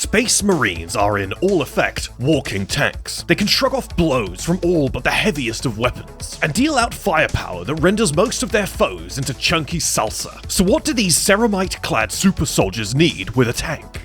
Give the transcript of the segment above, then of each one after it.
Space Marines are in all effect walking tanks. They can shrug off blows from all but the heaviest of weapons, and deal out firepower that renders most of their foes into chunky salsa. So what do these ceramite-clad super soldiers need with a tank?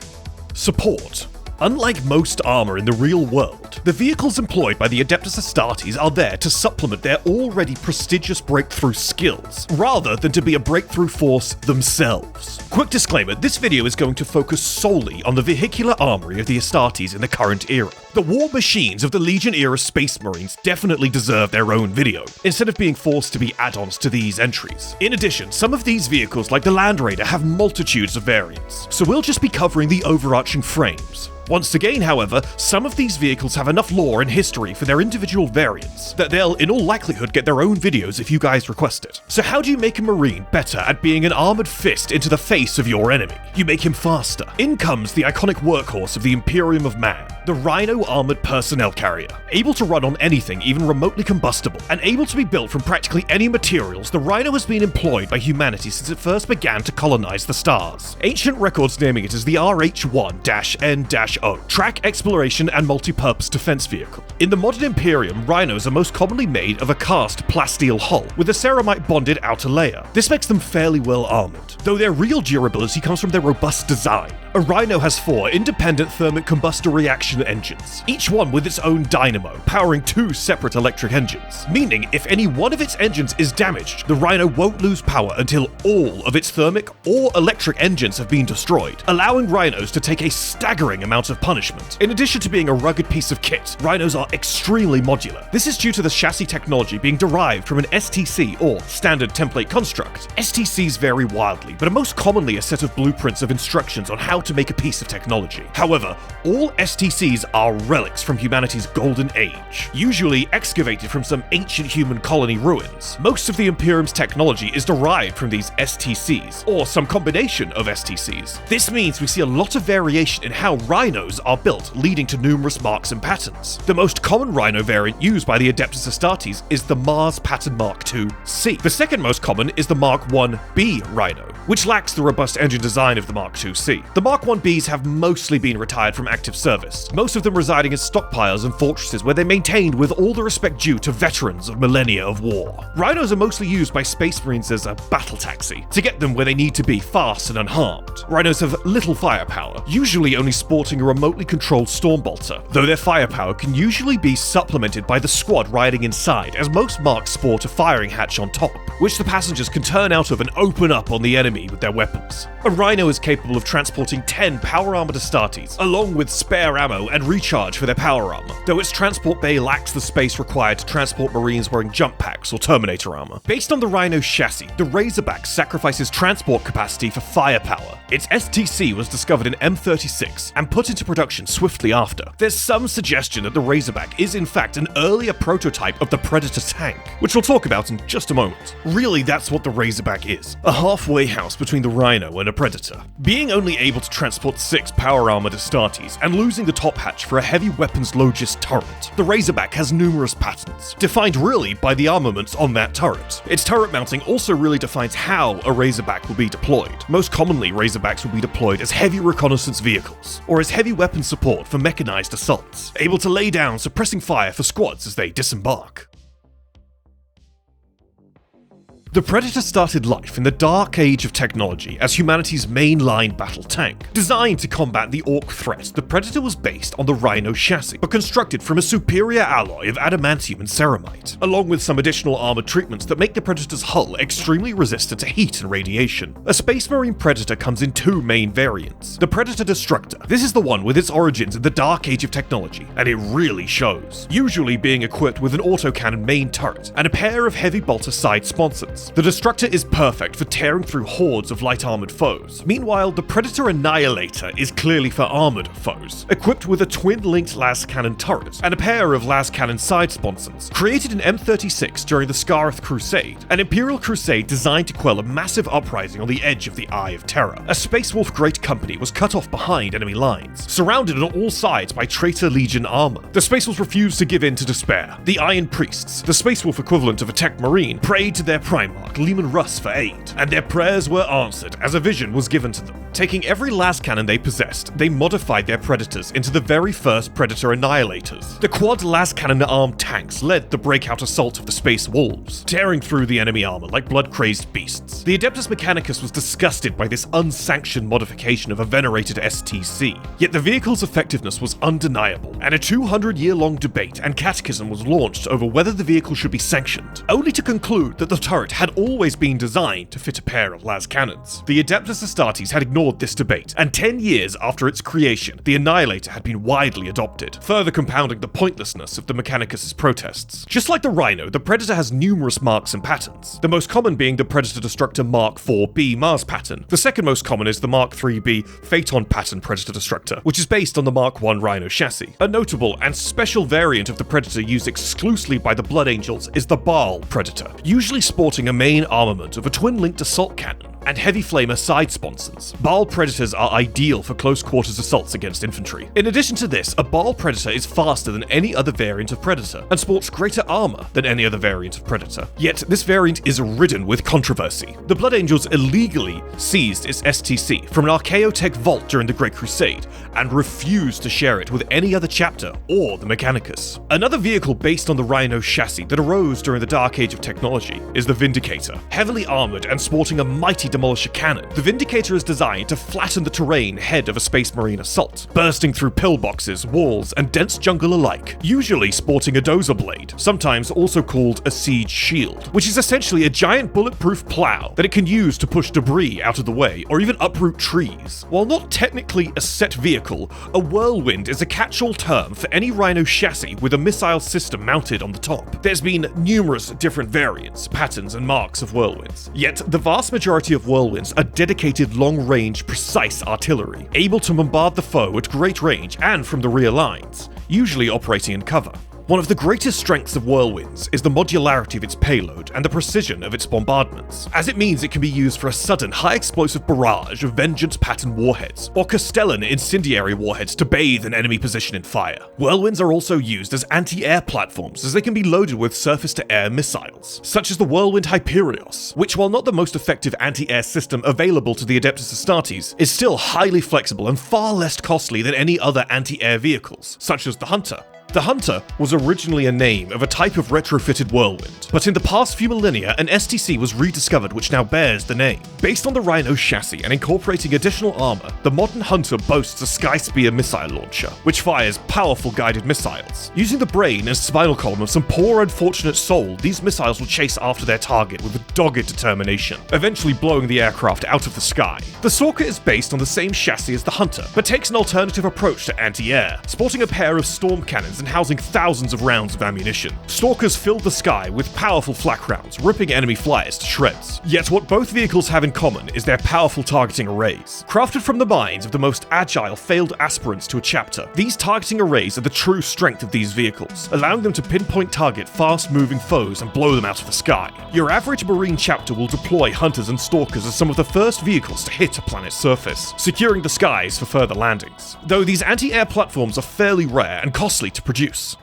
Support. Unlike most armor in the real world, the vehicles employed by the Adeptus Astartes are there to supplement their already prestigious breakthrough skills, rather than to be a breakthrough force themselves. Quick disclaimer, this video is going to focus solely on the vehicular armory of the Astartes in the current era. The war machines of the Legion-era Space Marines definitely deserve their own video, instead of being forced to be add-ons to these entries. In addition, some of these vehicles, like the Land Raider, have multitudes of variants, so we'll just be covering the overarching frames. Once again, however, some of these vehicles have enough lore and history for their individual variants that they'll in all likelihood get their own videos if you guys request it. So how do you make a Marine better at being an armored fist into the face of your enemy? You make him faster. In comes the iconic workhorse of the Imperium of Man, the Rhino armored personnel carrier. Able to run on anything even remotely combustible, and able to be built from practically any materials, the Rhino has been employed by humanity since it first began to colonize the stars. Ancient records naming it as the RH-1-N-O, track, exploration, and multi-purpose defense vehicle. In the modern Imperium, Rhinos are most commonly made of a cast plasteel hull with a ceramite bonded outer layer. This makes them fairly well armored, though their real durability comes from their robust design. A Rhino has 4 independent thermic combustor reaction engines, each one with its own dynamo, powering 2 separate electric engines, meaning if any one of its engines is damaged, the Rhino won't lose power until all of its thermic or electric engines have been destroyed, allowing Rhinos to take a staggering amount of punishment. In addition to being a rugged piece of kit, Rhinos are extremely modular. This is due to the chassis technology being derived from an STC, or standard template construct. STCs vary wildly, but are most commonly a set of blueprints of instructions on how to make a piece of technology. However, all STCs are relics from humanity's golden age, usually excavated from some ancient human colony ruins. Most of the Imperium's technology is derived from these STCs, or some combination of STCs. This means we see a lot of variation in how Rhinos are built, leading to numerous marks and patterns. The most common Rhino variant used by the Adeptus Astartes is the Mars Pattern Mark II-C. The second most common is the Mark I-B Rhino, which lacks the robust engine design of the Mark II-C. The Mark I-Bs have mostly been retired from active service, most of them residing in stockpiles and fortresses where they maintained with all the respect due to veterans of millennia of war. Rhinos are mostly used by Space Marines as a battle taxi, to get them where they need to be fast and unharmed. Rhinos have little firepower, usually only sporting a remotely controlled storm bolter, though their firepower can usually be supplemented by the squad riding inside, as most marks sport a firing hatch on top, which the passengers can turn out of and open up on the enemy with their weapons. A Rhino is capable of transporting 10 power-armored Astartes, along with spare ammo and recharge for their power armor, though its transport bay lacks the space required to transport Marines wearing jump packs or Terminator armor. Based on the Rhino's chassis, the Razorback sacrifices transport capacity for firepower. Its STC was discovered in M36 and put into production swiftly after. There's some suggestion that the Razorback is in fact an earlier prototype of the Predator tank, which we'll talk about in just a moment. Really, that's what the Razorback is, a halfway house between the Rhino and a Predator. Being only able to transport 6 power-armored Astartes and losing the top hatch for a heavy weapons Logis turret, the Razorback has numerous patterns, defined really by the armaments on that turret. Its turret mounting also really defines how a Razorback will be deployed. Most commonly, Razorbacks will be deployed as heavy reconnaissance vehicles, or as heavy weapon support for mechanized assaults, able to lay down suppressing fire for squads as they disembark. The Predator started life in the dark age of technology as humanity's mainline battle tank. Designed to combat the Orc threat, the Predator was based on the Rhino chassis, but constructed from a superior alloy of adamantium and ceramite, along with some additional armored treatments that make the Predator's hull extremely resistant to heat and radiation. A Space Marine Predator comes in 2 main variants. The Predator Destructor. This is the one with its origins in the dark age of technology, and it really shows, usually being equipped with an autocannon main turret and a pair of heavy bolter side sponsons. The Destructor is perfect for tearing through hordes of light-armored foes. Meanwhile, the Predator Annihilator is clearly for armored foes, equipped with a twin-linked las cannon turret and a pair of las cannon side sponsons. Created in M36 during the Scarith Crusade, an Imperial crusade designed to quell a massive uprising on the edge of the Eye of Terror. A Space Wolf Great Company was cut off behind enemy lines, surrounded on all sides by traitor Legion armor. The Space Wolves refused to give in to despair. The Iron Priests, the Space Wolf equivalent of a tech marine, prayed to their prime Primarch Leman Russ for aid, and their prayers were answered as a vision was given to them. Taking every las cannon they possessed, they modified their Predators into the very first Predator Annihilators. The quad las cannon armed tanks led the breakout assault of the Space Wolves, tearing through the enemy armor like blood-crazed beasts. The Adeptus Mechanicus was disgusted by this unsanctioned modification of a venerated STC, yet the vehicle's effectiveness was undeniable, and a 200-year-long debate and catechism was launched over whether the vehicle should be sanctioned, only to conclude that the turret had always been designed to fit a pair of las cannons. The Adeptus Astartes had ignored this debate, and 10 years after its creation, the Annihilator had been widely adopted, further compounding the pointlessness of the Mechanicus' protests. Just like the Rhino, the Predator has numerous marks and patterns, the most common being the Predator Destructor Mark 4B Mars pattern. The second most common is the Mark 3B Phaeton pattern Predator Destructor, which is based on the Mark 1 Rhino chassis. A notable and special variant of the Predator used exclusively by the Blood Angels is the Baal Predator, usually sporting a main armament of a twin-linked assault cannon and heavy flamer side sponsons. Baal Predators are ideal for close quarters assaults against infantry. In addition to this, a Baal Predator is faster than any other variant of Predator, and sports greater armor than any other variant of Predator. Yet, this variant is ridden with controversy. The Blood Angels illegally seized its STC from an Archaeotech vault during the Great Crusade, and refused to share it with any other chapter or the Mechanicus. Another vehicle based on the Rhino chassis that arose during the Dark Age of technology is the Vindicator. Heavily armored and sporting a mighty demolisher cannon, the Vindicator is designed to flatten the terrain ahead of a Space Marine assault, bursting through pillboxes, walls, and dense jungle alike, usually sporting a dozer blade, sometimes also called a siege shield, which is essentially a giant bulletproof plow that it can use to push debris out of the way or even uproot trees. While not technically a set vehicle, a Whirlwind is a catch-all term for any Rhino chassis with a missile system mounted on the top. There's been numerous different variants, patterns, and marks of Whirlwinds, yet the vast majority of Whirlwinds are dedicated long-range, precise artillery, able to bombard the foe at great range and from the rear lines, usually operating in cover. One of the greatest strengths of Whirlwinds is the modularity of its payload and the precision of its bombardments, as it means it can be used for a sudden high-explosive barrage of Vengeance-pattern warheads, or Castellan incendiary warheads to bathe an enemy position in fire. Whirlwinds are also used as anti-air platforms, as they can be loaded with surface-to-air missiles, such as the Whirlwind Hyperios, which, while not the most effective anti-air system available to the Adeptus Astartes, is still highly flexible and far less costly than any other anti-air vehicles, such as the Hunter. The Hunter was originally a name of a type of retrofitted Whirlwind, but in the past few millennia, an STC was rediscovered which now bears the name. Based on the Rhino chassis and incorporating additional armor, the modern Hunter boasts a Sky Spear missile launcher, which fires powerful guided missiles. Using the brain and spinal column of some poor unfortunate soul, these missiles will chase after their target with a dogged determination, eventually blowing the aircraft out of the sky. The Stalker is based on the same chassis as the Hunter, but takes an alternative approach to anti-air, sporting a pair of storm cannons and housing thousands of rounds of ammunition. Stalkers fill the sky with powerful flak rounds, ripping enemy flyers to shreds. Yet what both vehicles have in common is their powerful targeting arrays. Crafted from the minds of the most agile failed aspirants to a chapter, these targeting arrays are the true strength of these vehicles, allowing them to pinpoint target fast-moving foes and blow them out of the sky. Your average Marine chapter will deploy Hunters and Stalkers as some of the first vehicles to hit a planet's surface, securing the skies for further landings. Though these anti-air platforms are fairly rare and costly to produce.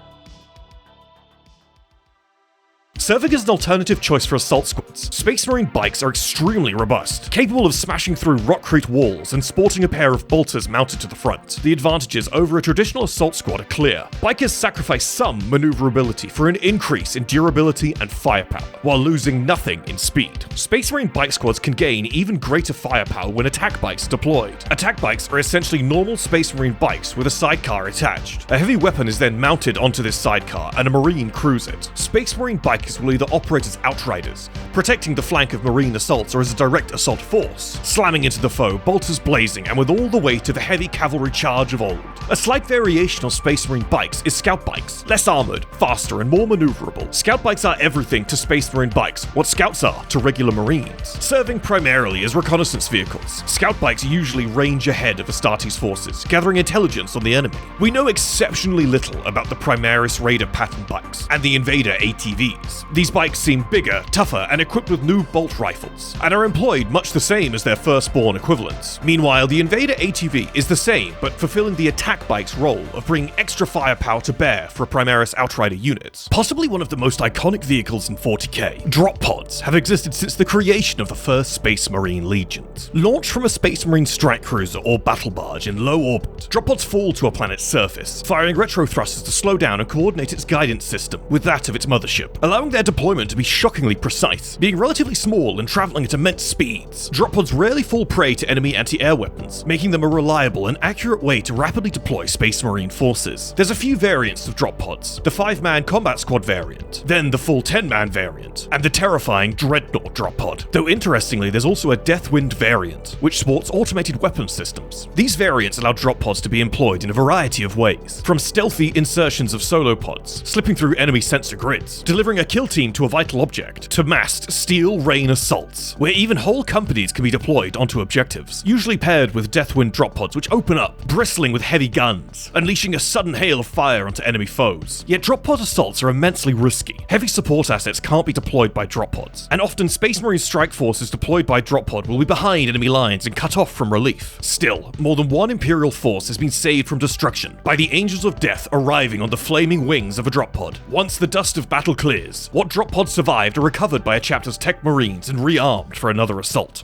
Serving as an alternative choice for assault squads, Space Marine bikes are extremely robust, capable of smashing through rockcrete walls and sporting a pair of bolters mounted to the front. The advantages over a traditional assault squad are clear. Bikers sacrifice some maneuverability for an increase in durability and firepower, while losing nothing in speed. Space Marine bike squads can gain even greater firepower when attack bikes are deployed. Attack bikes are essentially normal Space Marine bikes with a sidecar attached. A heavy weapon is then mounted onto this sidecar and a Marine crews it. Space Marine bikers will either operate as Outriders, protecting the flank of Marine assaults, or as a direct assault force, slamming into the foe, bolters blazing, and with all the weight of a heavy cavalry charge of old. A slight variation of Space Marine bikes is Scout bikes, less armored, faster, and more maneuverable. Scout bikes are everything to Space Marine bikes, what Scouts are to regular Marines. Serving primarily as reconnaissance vehicles, Scout bikes usually range ahead of Astartes forces, gathering intelligence on the enemy. We know exceptionally little about the Primaris Raider pattern bikes and the Invader ATVs. These bikes seem bigger, tougher, and equipped with new bolt rifles, and are employed much the same as their firstborn equivalents. Meanwhile, the Invader ATV is the same, but fulfilling the attack attack bike's role of bringing extra firepower to bear for a Primaris Outrider unit. Possibly one of the most iconic vehicles in 40k, drop pods have existed since the creation of the first Space Marine legions. Launched from a Space Marine strike cruiser or battle barge in low orbit, drop pods fall to a planet's surface, firing retro thrusters to slow down and coordinate its guidance system with that of its mothership, allowing their deployment to be shockingly precise. Being relatively small and traveling at immense speeds, drop pods rarely fall prey to enemy anti-air weapons, making them a reliable and accurate way to rapidly deploy Space Marine forces. There's a few variants of drop pods: the 5-man combat squad variant, then the full 10-man variant, and the terrifying Dreadnought drop pod. Though interestingly, there's also a Deathwind variant, which sports automated weapon systems. These variants allow drop pods to be employed in a variety of ways, from stealthy insertions of solo pods, slipping through enemy sensor grids, delivering a kill team to a vital object, to massed steel rain assaults, where even whole companies can be deployed onto objectives, usually paired with Deathwind drop pods which open up, bristling with heavy guns, unleashing a sudden hail of fire onto enemy foes. Yet drop pod assaults are immensely risky. Heavy support assets can't be deployed by drop pods, and often Space Marine strike forces deployed by drop pod will be behind enemy lines and cut off from relief. Still, more than one Imperial force has been saved from destruction by the Angels of Death arriving on the flaming wings of a drop pod. Once the dust of battle clears, what drop pods survived are recovered by a chapter's tech marines and rearmed for another assault.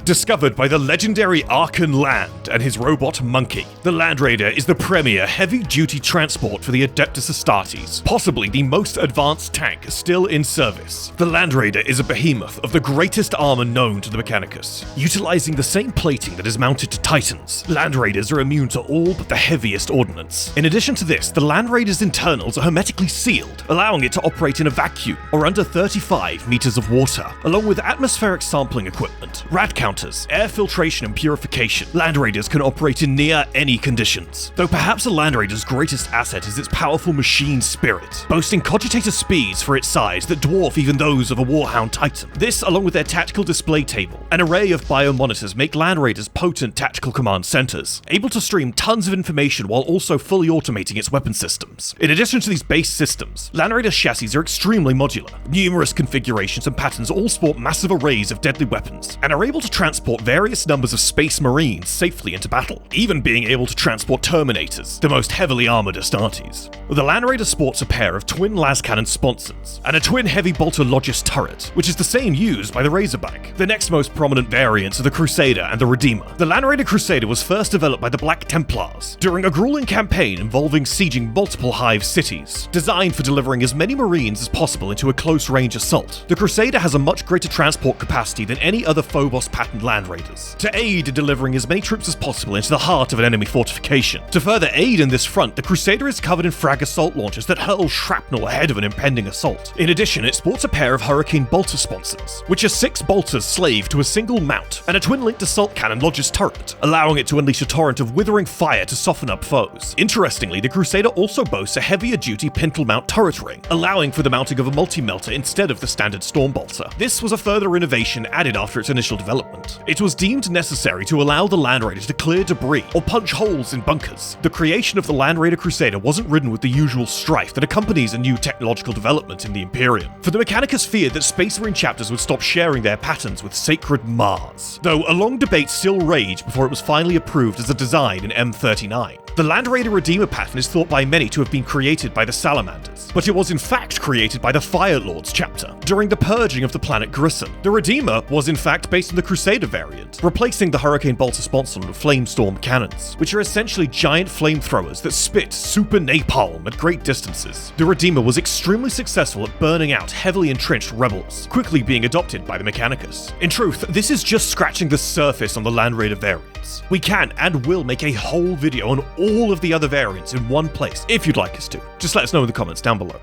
Discovered by the legendary Archon Land and his robot Monkey, the Land Raider is the premier heavy-duty transport for the Adeptus Astartes, possibly the most advanced tank still in service. The Land Raider is a behemoth of the greatest armor known to the Mechanicus. Utilizing the same plating that is mounted to Titans, Land Raiders are immune to all but the heaviest ordnance. In addition to this, the Land Raider's internals are hermetically sealed, allowing it to operate in a vacuum or under 35 meters of water, along with atmospheric sampling equipment, rad counters, air filtration and purification. Land Raiders can operate in near any conditions, though perhaps a Land Raider's greatest asset is its powerful machine spirit, boasting cogitator speeds for its size that dwarf even those of a Warhound Titan. This, along with their tactical display table, an array of biomonitors, make Land Raiders potent tactical command centers, able to stream tons of information while also fully automating its weapon systems. In addition to these base systems, Land Raider chassis are extremely modular. Numerous configurations and patterns all sport massive arrays of deadly weapons, and are able to transport various numbers of Space Marines safely into battle, even being able to transport Terminators, the most heavily armored Astartes. The Land Raider sports a pair of twin lascannon sponsons, and a twin heavy bolter Logis turret, which is the same used by the Razorback. The next most prominent variants are the Crusader and the Redeemer. The Land Raider Crusader was first developed by the Black Templars during a grueling campaign involving sieging multiple hive cities, designed for delivering as many Marines as possible into a close-range assault. The Crusader has a much greater transport capacity than any other Phobos patterned Land Raiders, to aid in delivering as many troops as possible into the heart of an enemy fortification. To further aid in this front, the Crusader is covered in frag assault launchers that hurl shrapnel ahead of an impending assault. In addition, it sports a pair of Hurricane bolter sponsons, which are 6 bolters slaved to a single mount, and a twin-linked assault cannon Logis turret, allowing it to unleash a torrent of withering fire to soften up foes. Interestingly, the Crusader also boasts a heavier-duty pintle mount turret ring, allowing for the mounting of a multi-melter instead of the standard storm bolter. This was a further innovation added after its initial development. It was deemed necessary to allow the Land Raider to clear debris or punch holes in bunkers. The creation of the Land Raider Crusader wasn't ridden with the usual strife that accompanies a new technological development in the Imperium, for the Mechanicus feared that Space Marine chapters would stop sharing their patterns with sacred Mars, though a long debate still raged before it was finally approved as a design in M39. The Land Raider Redeemer pattern is thought by many to have been created by the Salamanders, but it was in fact created by the Fire Lords chapter during the purging of the planet Grissom. The Redeemer was in fact based on the Crusader variant, replacing the Hurricane bolter sponson with Flamestorm cannons, which are essentially giant flamethrowers that spit super napalm at great distances. The Redeemer was extremely successful at burning out heavily entrenched rebels, quickly being adopted by the Mechanicus. In truth, this is just scratching the surface on the Land Raider variants. We can and will make a whole video on all of the other variants in one place, if you'd like us to. Just let us know in the comments down below.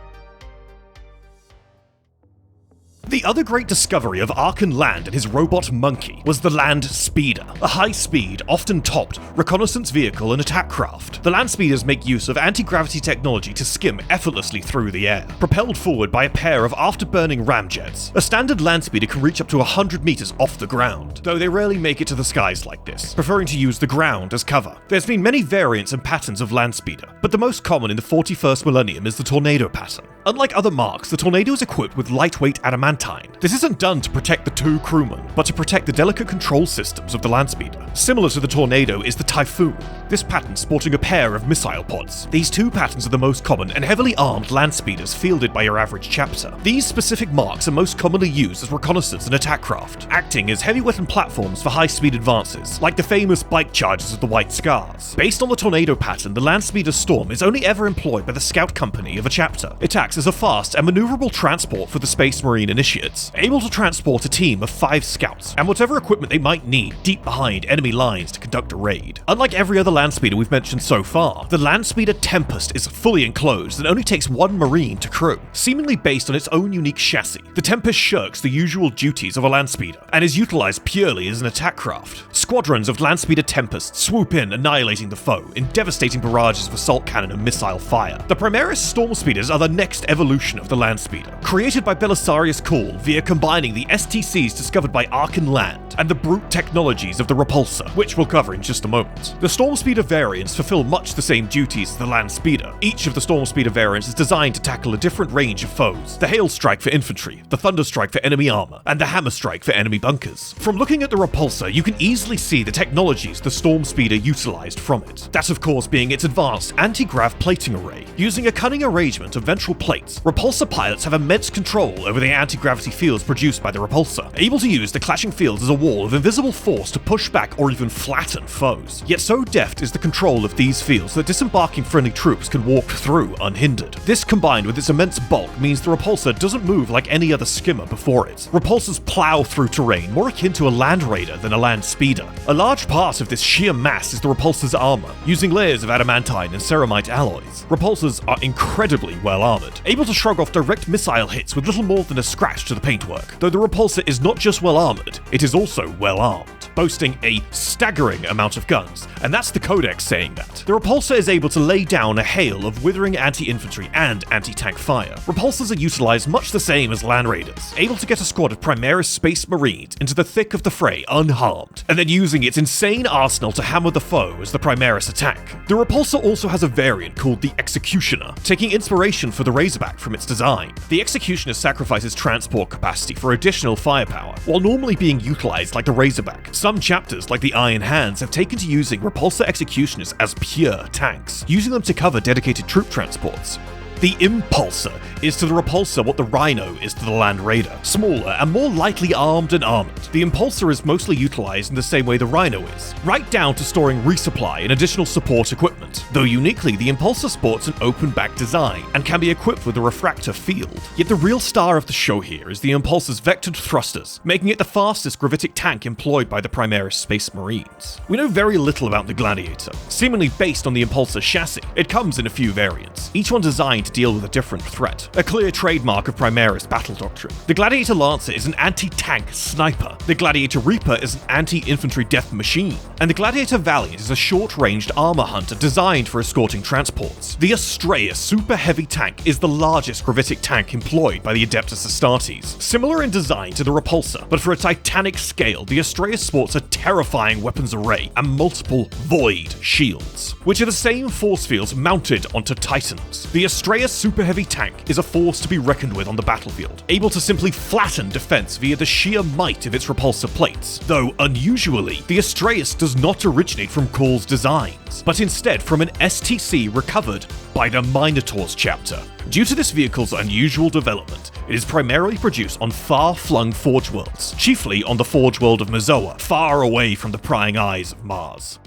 The other great discovery of Archon Land and his robot Monkey was the Land Speeder, a high-speed, often topped, reconnaissance vehicle and attack craft. the Landspeeders make use of anti-gravity technology to skim effortlessly through the air, propelled forward by a pair of afterburning ramjets. A standard Landspeeder can reach up to 100 meters off the ground, though they rarely make it to the skies like this, preferring to use the ground as cover. There's been many variants and patterns of Landspeeder, but the most common in the 41st millennium is the Tornado pattern. Unlike other marks, the Tornado is equipped with lightweight adamantine. This isn't done to protect the two crewmen, but to protect the delicate control systems of the Landspeeder. Similar to the Tornado is the Typhoon, this pattern sporting a pair of missile pods. These two patterns are the most common and heavily armed Landspeeders fielded by your average chapter. These specific marks are most commonly used as reconnaissance and attack craft, acting as heavy weapon platforms for high-speed advances, like the famous bike charges of the White Scars. Based on the Tornado pattern, the Landspeeder Storm is only ever employed by the scout company of a chapter. It acts as a fast and maneuverable transport for the Space Marine initiates, able to transport a team of 5 scouts and whatever equipment they might need deep behind enemy lines to conduct a raid. Unlike every other Landspeeder we've mentioned so far, the Landspeeder Tempest is fully enclosed and only takes 1 Marine to crew. Seemingly based on its own unique chassis, the Tempest shirks the usual duties of a Landspeeder and is utilized purely as an attack craft. Squadrons of Landspeeder Tempests swoop in, annihilating the foe in devastating barrages of assault cannon and missile fire. The Primaris Stormspeeders are the next evolution of the Landspeeder, created by Belisarius Cawl via combining the STCs discovered by Arkan Land and the brute technologies of the Repulsor, which we'll cover in just a moment. The Stormspeeder variants fulfill much the same duties as the Landspeeder. Each of the Stormspeeder variants is designed to tackle a different range of foes: the Hail Strike for infantry, the Thunder Strike for enemy armor, and the Hammer Strike for enemy bunkers. From looking at the Repulsor, you can easily see the technologies the Stormspeeder utilized from it. That, of course, being its advanced anti-grav plating array. Using a cunning arrangement of ventral plates, Repulsor pilots have immense control over the anti-gravity fields produced by the Repulsor, able to use the clashing fields as a wall of invisible force to push back or even flatten foes. Yet so deft is the control of these fields that disembarking friendly troops can walk through unhindered. This, combined with its immense bulk, means the Repulsor doesn't move like any other skimmer before it. Repulsors plow through terrain more akin to a land raider than a land speeder. A large part of this sheer mass is the Repulsor's armor, using layers of adamantine and ceramite alloys. Repulsors are incredibly well armored, able to shrug off direct missile hits with little more than a scratch to the paintwork. Though the Repulsor is not just well armored, it is also well armed, boasting a staggering amount of guns, and that's the Codex saying that. The Repulsor is able to lay down a hail of withering anti-infantry and anti-tank fire. Repulsors are utilized much the same as Land Raiders, able to get a squad of Primaris Space Marines into the thick of the fray unharmed, and then using its insane arsenal to hammer the foe as the Primaris attack. The Repulsor also has a variant called the Executioner, taking inspiration for the Razorback from its design. The Executioner sacrifices transport capacity for additional firepower, while normally being utilized like the Razorback. Some chapters, like the Iron Hands, have taken to using Repulsor Executioners as pure tanks, using them to cover dedicated troop transports. The Impulsor is to the Repulsor what the Rhino is to the Land Raider, smaller and more lightly armed and armored. The Impulsor is mostly utilized in the same way the Rhino is, right down to storing resupply and additional support equipment, though uniquely the Impulsor sports an open back design and can be equipped with a refractor field. Yet the real star of the show here is the Impulsor's vectored thrusters, making it the fastest gravitic tank employed by the Primaris Space Marines. We know very little about the Gladiator, seemingly based on the Impulsor chassis. It comes in a few variants, each one designed to deal with a different threat, a clear trademark of Primaris battle doctrine. The Gladiator Lancer is an anti-tank sniper, the Gladiator Reaper is an anti-infantry death machine, and the Gladiator Valiant is a short-ranged armor hunter designed for escorting transports. The Astraeus super heavy tank is the largest gravitic tank employed by the Adeptus Astartes, similar in design to the Repulsor, but for a titanic scale, the Astraeus sports a terrifying weapons array and multiple void shields, which are the same force fields mounted onto Titans. The Astraeus super heavy tank is a force to be reckoned with on the battlefield, able to simply flatten defense via the sheer might of its repulsor plates, though unusually, the Astraeus does not originate from Cawl's designs, but instead from an STC recovered by the Minotaur's chapter. Due to this vehicle's unusual development, it is primarily produced on far-flung Forge worlds, chiefly on the Forge world of Mazoa, far away from the prying eyes of Mars.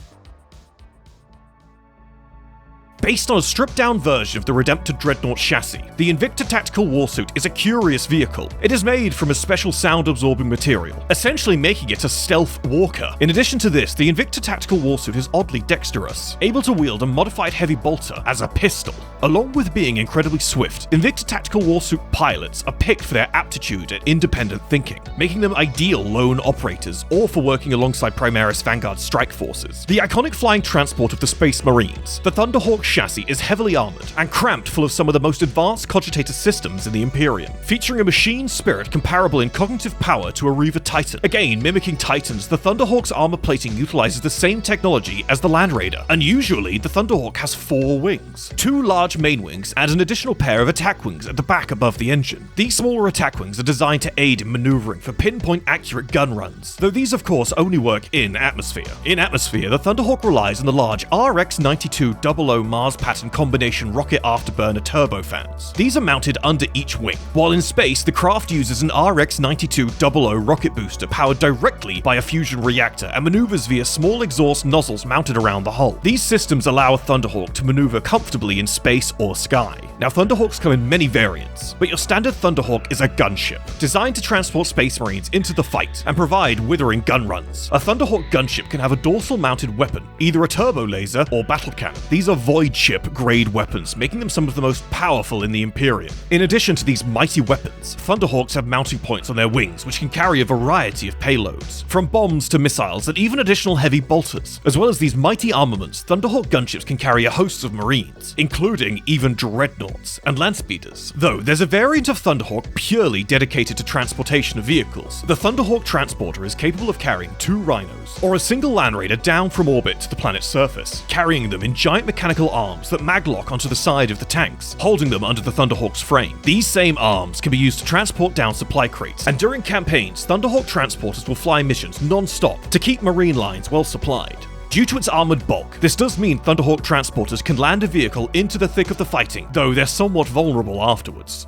Based on a stripped-down version of the Redemptor Dreadnought chassis, the Invictor Tactical Warsuit is a curious vehicle. It is made from a special sound-absorbing material, essentially making it a stealth walker. In addition to this, the Invictor Tactical Warsuit is oddly dexterous, able to wield a modified heavy bolter as a pistol. Along with being incredibly swift, Invictor Tactical Warsuit pilots are picked for their aptitude at independent thinking, making them ideal lone operators or for working alongside Primaris Vanguard strike forces. The iconic flying transport of the Space Marines, the Thunderhawk chassis is heavily armored and cramped full of some of the most advanced cogitator systems in the Imperium, featuring a machine spirit comparable in cognitive power to a Reaver Titan. Again, mimicking Titans, the Thunderhawk's armor plating utilizes the same technology as the Land Raider. Unusually, the Thunderhawk has 4 wings, 2 large main wings and an additional pair of attack wings at the back above the engine. These smaller attack wings are designed to aid in maneuvering for pinpoint accurate gun runs, though these of course only work in atmosphere. In atmosphere, the Thunderhawk relies on the large RX-9200 Mars pattern combination rocket afterburner turbofans. These are mounted under each wing, while in space the craft uses an RX-9200 rocket booster powered directly by a fusion reactor and maneuvers via small exhaust nozzles mounted around the hull. These systems allow a Thunderhawk to maneuver comfortably in space or sky. Now, Thunderhawks come in many variants, but your standard Thunderhawk is a gunship, designed to transport Space Marines into the fight and provide withering gun runs. A Thunderhawk gunship can have a dorsal-mounted weapon, either a turbo laser or battle cannon. These are void ship grade weapons, making them some of the most powerful in the Imperium. In addition to these mighty weapons, Thunderhawks have mounting points on their wings which can carry a variety of payloads, from bombs to missiles and even additional heavy bolters. As well as these mighty armaments, Thunderhawk gunships can carry a host of Marines, including even dreadnoughts and landspeeders. Though there's a variant of Thunderhawk purely dedicated to transportation of vehicles. The Thunderhawk transporter is capable of carrying 2 Rhinos, or a single Land Raider down from orbit to the planet's surface, carrying them in giant mechanical arms that maglock onto the side of the tanks, holding them under the Thunderhawk's frame. These same arms can be used to transport down supply crates, and during campaigns, Thunderhawk transporters will fly missions non-stop to keep marine lines well supplied. Due to its armored bulk, this does mean Thunderhawk transporters can land a vehicle into the thick of the fighting, though they're somewhat vulnerable afterwards.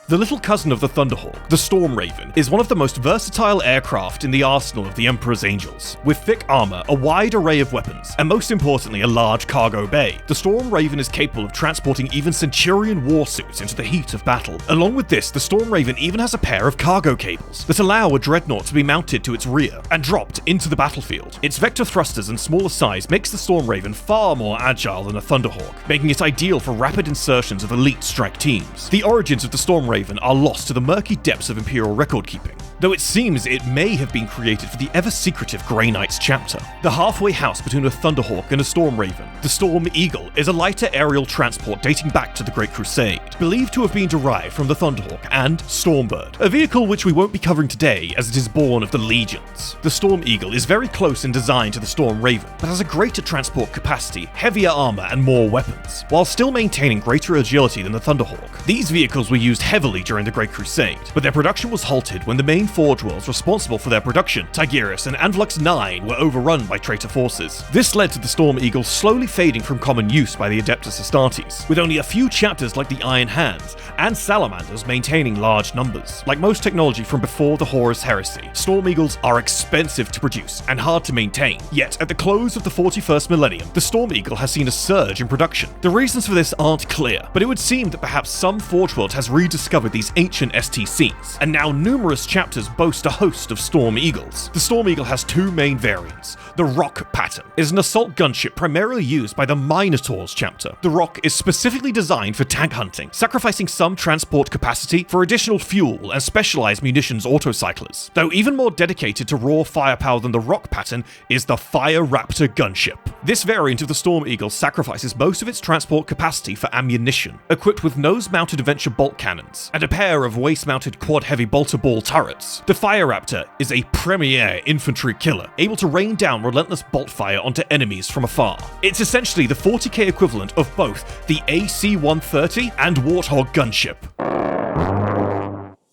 The little cousin of the Thunderhawk, the Stormraven, is one of the most versatile aircraft in the arsenal of the Emperor's Angels. With thick armor, a wide array of weapons, and most importantly a large cargo bay, the Stormraven is capable of transporting even Centurion warsuits into the heat of battle. Along with this, the Stormraven even has a pair of cargo cables that allow a dreadnought to be mounted to its rear and dropped into the battlefield. Its vector thrusters and smaller size makes the Stormraven far more agile than a Thunderhawk, making it ideal for rapid insertions of elite strike teams. The origins of the Stormraven are lost to the murky depths of Imperial record-keeping, though it seems it may have been created for the ever-secretive Grey Knights chapter. The halfway house between a Thunderhawk and a Stormraven, the Storm Eagle is a lighter aerial transport dating back to the Great Crusade, believed to have been derived from the Thunderhawk and Stormbird, a vehicle which we won't be covering today as it is born of the Legions. The Storm Eagle is very close in design to the Stormraven, but has a greater transport capacity, heavier armor, and more weapons, while still maintaining greater agility than the Thunderhawk. These vehicles were used heavily during the Great Crusade, but their production was halted when the main Forge Worlds responsible for their production, Tigris and Anvlux IX, were overrun by traitor forces. This led to the Storm Eagle slowly fading from common use by the Adeptus Astartes, with only a few chapters like the Iron Hands and Salamanders maintaining large numbers. Like most technology from before the Horus Heresy, Storm Eagles are expensive to produce and hard to maintain. Yet, at the close of the 41st millennium, the Storm Eagle has seen a surge in production. The reasons for this aren't clear, but it would seem that perhaps some Forge World has rediscovered these ancient STCs, and now numerous chapters boast a host of Storm Eagles. The Storm Eagle has 2 main variants. The Rock pattern is an assault gunship primarily used by the Minotaurs chapter. The Rock is specifically designed for tank hunting, sacrificing some transport capacity for additional fuel and specialized munitions autocyclers. Though even more dedicated to raw firepower than the Rock pattern is the Fire Raptor gunship. This variant of the Storm Eagle sacrifices most of its transport capacity for ammunition, equipped with nose-mounted adventure bolt cannons and a pair of waist-mounted quad-heavy bolter ball turrets. The Fire Raptor is a premier infantry killer, able to rain down relentless bolt fire onto enemies from afar. It's essentially the 40k equivalent of both the AC-130 and Warthog gunship.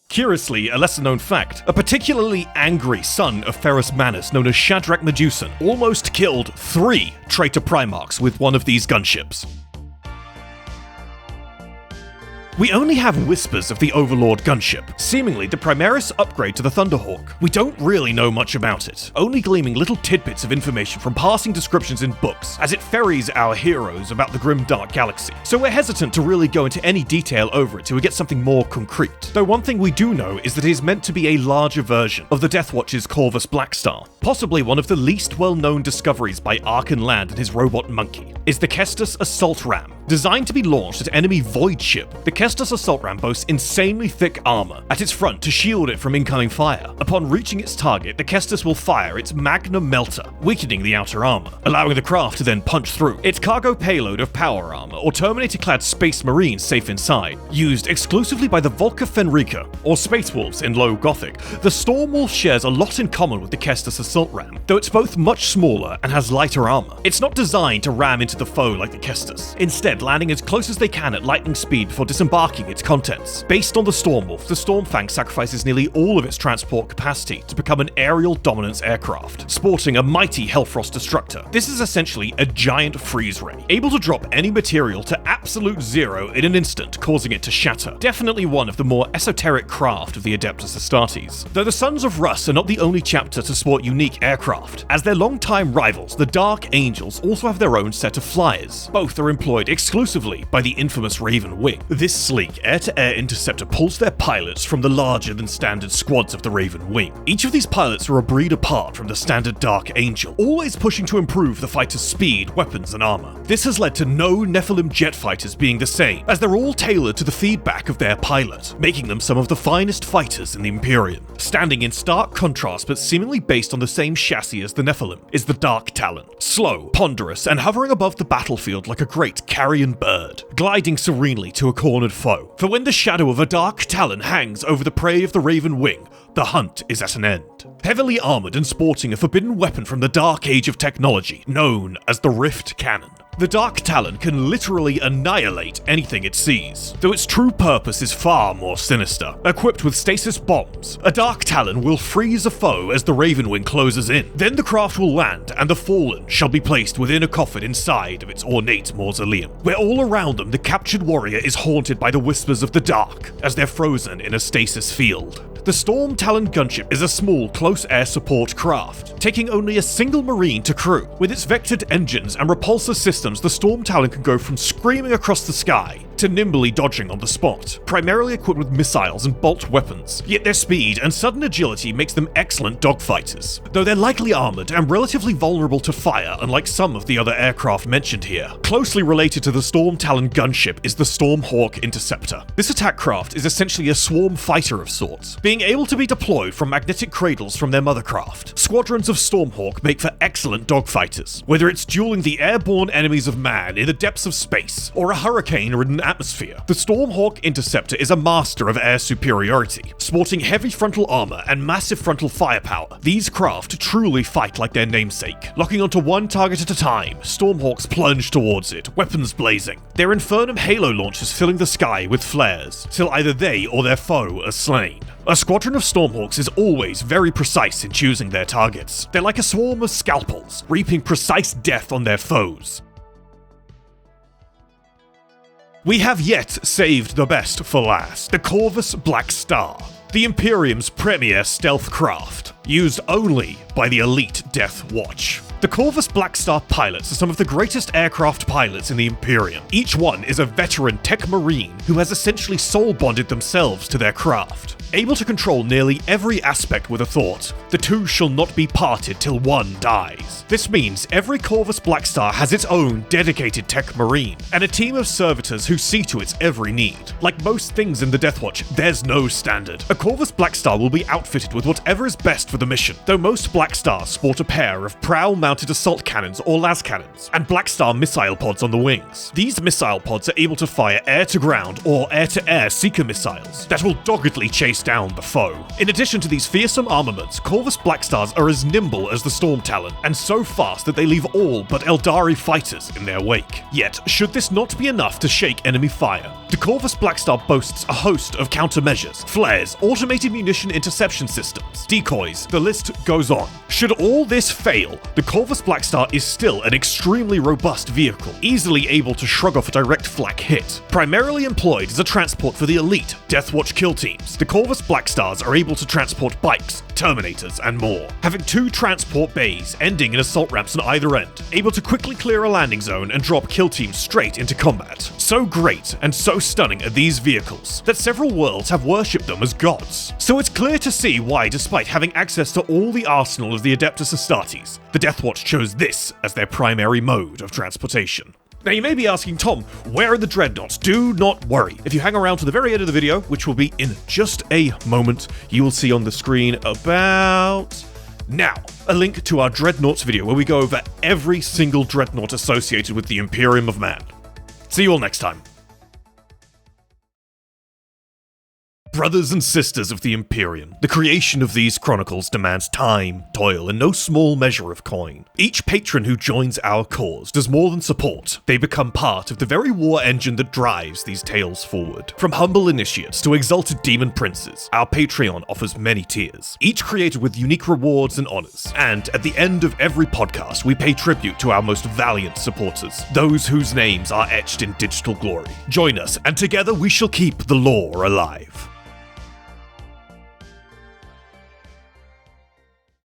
Curiously, a lesser-known fact, a particularly angry son of Ferrus Manus known as Shadrach Medusan almost killed 3 traitor Primarchs with one of these gunships. We only have whispers of the Overlord Gunship, seemingly the Primaris upgrade to the Thunderhawk. We don't really know much about it, only gleaming little tidbits of information from passing descriptions in books as it ferries our heroes about the grim dark galaxy, so we're hesitant to really go into any detail over it till we get something more concrete. Though one thing we do know is that it is meant to be a larger version of the Death Watch's Corvus Blackstar. Possibly one of the least well-known discoveries by Arkan Land and his robot monkey is the Ceastus Assault Ram. Designed to be launched at enemy void ship, the Ceastus Assault Ram boasts insanely thick armor at its front to shield it from incoming fire. Upon reaching its target, the Ceastus will fire its Magnum Melter, weakening the outer armor, allowing the craft to then punch through. Its cargo payload of power armor or Terminator-clad Space Marines safe inside, used exclusively by the Volca Fenrica, or Space Wolves in Low Gothic, the Stormwolf shares a lot in common with the Ceastus Assault Ram, though it's both much smaller and has lighter armor. It's not designed to ram into the foe like the Ceastus, instead landing as close as they can at lightning speed before disembarking its contents. Based on the Stormwolf, the Stormfang sacrifices nearly all of its transport capacity to become an aerial dominance aircraft, sporting a mighty Hellfrost destructor. This is essentially a giant freeze ray, able to drop any material to absolute zero in an instant, causing it to shatter. Definitely one of the more esoteric craft of the Adeptus Astartes. Though the Sons of Russ are not the only chapter to sport unique aircraft, as their longtime rivals, the Dark Angels, also have their own set of flyers. Both are employed exclusively by the infamous Raven Wing. This sleek air-to-air interceptor pulls their pilots from the larger-than-standard squads of the Raven Wing. Each of these pilots are a breed apart from the standard Dark Angel, always pushing to improve the fighter's speed, weapons, and armor. This has led to no Nephilim jet fighters being the same, as they're all tailored to the feedback of their pilot, making them some of the finest fighters in the Imperium. Standing in stark contrast but seemingly based on the same chassis as the Nephilim is the Dark Talon. Slow, ponderous, and hovering above the battlefield like a great carrion bird, gliding serenely to a cornered foe. For when the shadow of a Dark Talon hangs over the prey of the Raven Wing, the hunt is at an end. Heavily armored and sporting a forbidden weapon from the Dark Age of technology, known as the Rift Cannon, the Dark Talon can literally annihilate anything it sees, though its true purpose is far more sinister. Equipped with stasis bombs, a Dark Talon will freeze a foe as the Raven Wing closes in. Then the craft will land, and the fallen shall be placed within a coffin inside of its ornate mausoleum, where all around them the captured warrior is haunted by the whispers of the dark, as they're frozen in a stasis field. The Stormtalon Gunship is a small, close air support craft, taking only a single marine to crew. With its vectored engines and repulsor systems, the Stormtalon can go from screaming across the sky to nimbly dodging on the spot, primarily equipped with missiles and bolt weapons. Yet their speed and sudden agility makes them excellent dogfighters, though they're lightly armored and relatively vulnerable to fire, unlike some of the other aircraft mentioned here. Closely related to the Stormtalon Gunship is the Stormhawk Interceptor. This attack craft is essentially a swarm fighter of sorts, being able to be deployed from magnetic cradles from their mothercraft. Squadrons of Stormhawk make for excellent dogfighters, whether it's dueling the airborne enemies of man in the depths of space, or a hurricane-ridden atmosphere. The Stormhawk Interceptor is a master of air superiority. Sporting heavy frontal armor and massive frontal firepower, these craft truly fight like their namesake. Locking onto one target at a time, Stormhawks plunge towards it, weapons blazing, their Infernum Halo launchers filling the sky with flares, till either they or their foe are slain. A squadron of Stormhawks is always very precise in choosing their targets. They're like a swarm of scalpels, reaping precise death on their foes. We have yet saved the best for last, the Corvus Blackstar, the Imperium's premier stealth craft, used only by the elite Death Watch. The Corvus Blackstar pilots are some of the greatest aircraft pilots in the Imperium. Each one is a veteran tech marine who has essentially soul bonded themselves to their craft. Able to control nearly every aspect with a thought, the two shall not be parted till one dies. This means every Corvus Blackstar has its own dedicated tech marine, and a team of servitors who see to its every need. Like most things in the Death Watch, there's no standard. A Corvus Blackstar will be outfitted with whatever is best for the mission, though most Blackstars sport a pair of prow-mounted assault cannons or las cannons, and Blackstar missile pods on the wings. These missile pods are able to fire air-to-ground or air-to-air seeker missiles that will doggedly chase down the foe. In addition to these fearsome armaments, Corvus Blackstars are as nimble as the Stormtalon, and so fast that they leave all but Eldari fighters in their wake. Yet, should this not be enough to shake enemy fire, The Corvus Blackstar boasts a host of countermeasures, flares, automated munition interception systems, decoys, the list goes on. Should all this fail, the Corvus Blackstar is still an extremely robust vehicle, easily able to shrug off a direct flak hit. Primarily employed as a transport for the elite Deathwatch kill teams, the Corvus Blackstars are able to transport bikes, Terminators, and more, having 2 transport bays ending in assault ramps on either end, able to quickly clear a landing zone and drop kill teams straight into combat. So great and so stunning are these vehicles that several worlds have worshipped them as gods. So it's clear to see why, despite having access to all the arsenal of the Adeptus Astartes, the Deathwatch chose this as their primary mode of transportation. Now you may be asking, Tom, where are the dreadnoughts? Do not worry. If you hang around to the very end of the video, which will be in just a moment, you will see on the screen about now a link to our dreadnoughts video where we go over every single dreadnought associated with the Imperium of Man. See you all next time. Brothers and sisters of the Imperium, the creation of these chronicles demands time, toil, and no small measure of coin. Each patron who joins our cause does more than support. They become part of the very war engine that drives these tales forward. From humble initiates to exalted demon princes, our Patreon offers many tiers, each created with unique rewards and honors. And at the end of every podcast, we pay tribute to our most valiant supporters, those whose names are etched in digital glory. Join us, and together we shall keep the lore alive.